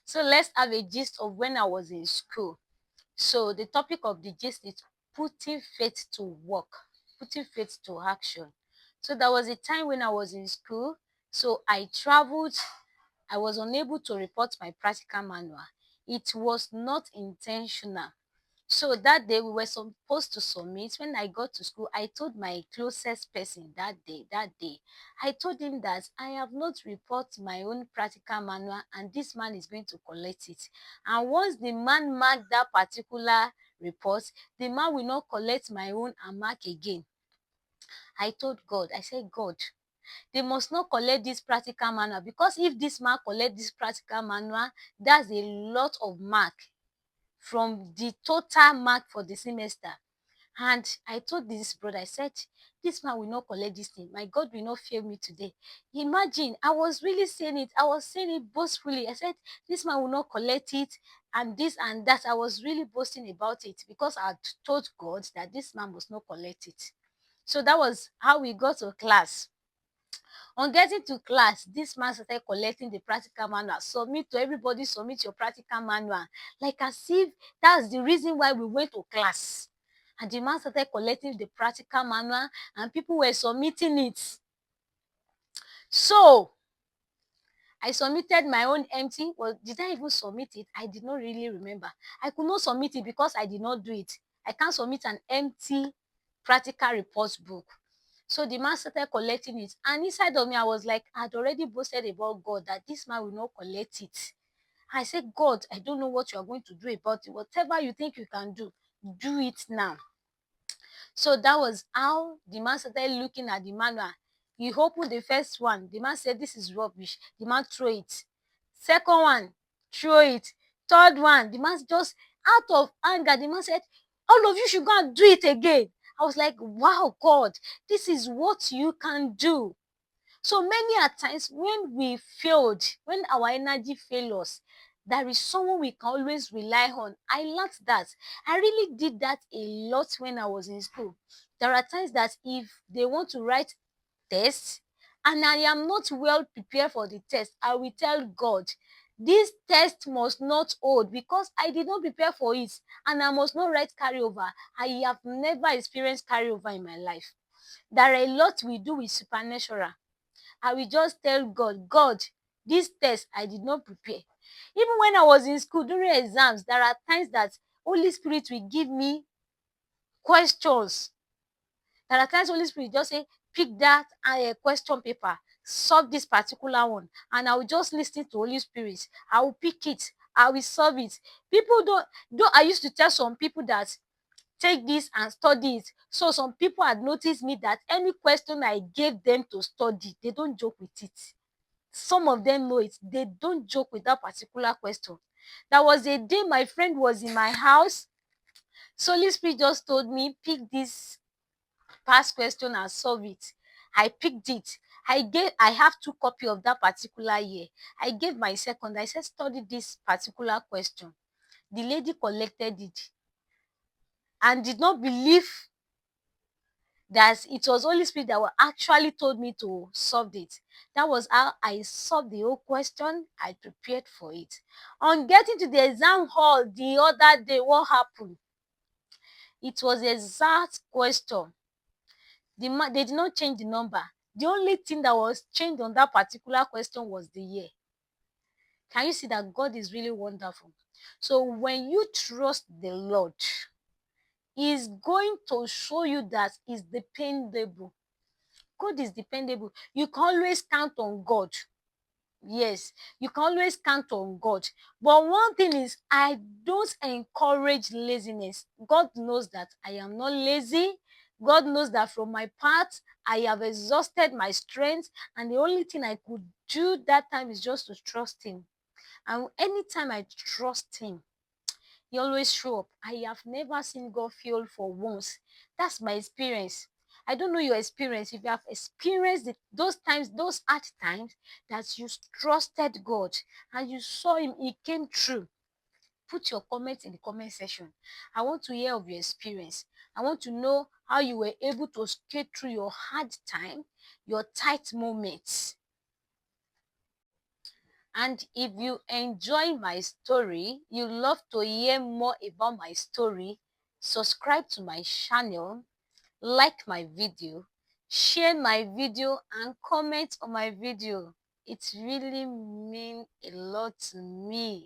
So let's have a gist of when I was in school. So the topic of the gist is putting faith to work, putting faith to action. So there was a time when I was in school. So I traveled. I was unable to report my practical manual. It was not intentional. So that day we were supposed to submit. When I got to school, I told my closest person that day, I told him that I have not reported my own practical manual and this man is going to collect it. And once the man marked that particular report, the man will not collect my own and mark again. I told God, I said, God, they must not collect this practical manual, because if this man collect this practical manual, that's a lot of mark from the total mark for the semester. And I told this brother, I said, this man will not collect this thing. My God will not fail me today. Imagine, I was really saying it. I was saying it boastfully. I said, this man will not collect it, and this and that. I was really boasting about it because I had told God that this man must not collect it. So that was how we got to class. On getting to class, this man started collecting the practical manual. Submit to everybody, submit your practical manual. Like as if that's the reason why we went to class. And the man started collecting the practical manual and people were submitting it. So I submitted my own empty. Well, did I even submit it? I did not really remember. I could not submit it because I did not do it. I can't submit an empty practical report book. So the man started collecting it. And inside of me, I was like, I'd already boasted about God that this man will not collect it. I said, God, I don't know what you are going to do about it. Whatever you think you can do it now. So that was how the man started looking at the manual. He opened the first one. The man said, this is rubbish. The man threw it. Second one, throw it. Third one, the man just out of anger, the man said, all of you should go and do it again. I was like, wow, God, this is what you can do. So many a times when we failed, when our energy fails us, there is someone we can always rely on. I learned that. I really did that a lot when I was in school. There are times that if they want to write tests and I am not well prepared for the test, I will tell God, this test must not hold because I did not prepare for it and I must not write carryover. I have never experienced carryover in my life. There are a lot we do with supernatural. I will just tell God, God, this test I did not prepare. Even when I was in school during exams, there are times that Holy Spirit will give me questions. There are times Holy Spirit just say, pick that question paper, solve this particular one, and I will just listen to Holy Spirit. I will pick it, I will solve it. People don't. I used to tell some people that take this and study it. So some people had noticed me that any question I gave them to study, they don't joke with it. Some of them know it. They don't joke with that particular question. There was a day my friend was in my house. So Holy Spirit just told me, pick this past question and solve it. I picked it. I have 2 copies of that particular year. I gave my second. I said, study this particular question. The lady collected it and did not believe that it was Holy Spirit that actually told me to solve it. That was how I solved the whole question. I prepared for it. On getting to the exam hall the other day, what happened? It was the exact question. They did not change the number. The only thing that was changed on that particular question was the year. Can you see that God is really wonderful? So when you trust the Lord, He is going to show you that He's dependable. God is dependable. You can always count on God. Yes, you can always count on God. But one thing is, I don't encourage laziness. God knows that I am not lazy. God knows that from my part, I have exhausted my strength. And the only thing I could do that time is just to trust Him. And anytime I trust Him, He always show up. I have never seen God fail for once. That's my experience. I don't know your experience. If you have experienced those times, those hard times that you trusted God and you saw Him, He came true. Put your comments in the comment section. I want to hear of your experience. I want to know how you were able to skate through your hard time, your tight moments. And if you enjoy my story, you love to hear more about my story, subscribe to my channel, like my video, share my video, and comment on my video. It really means a lot to me.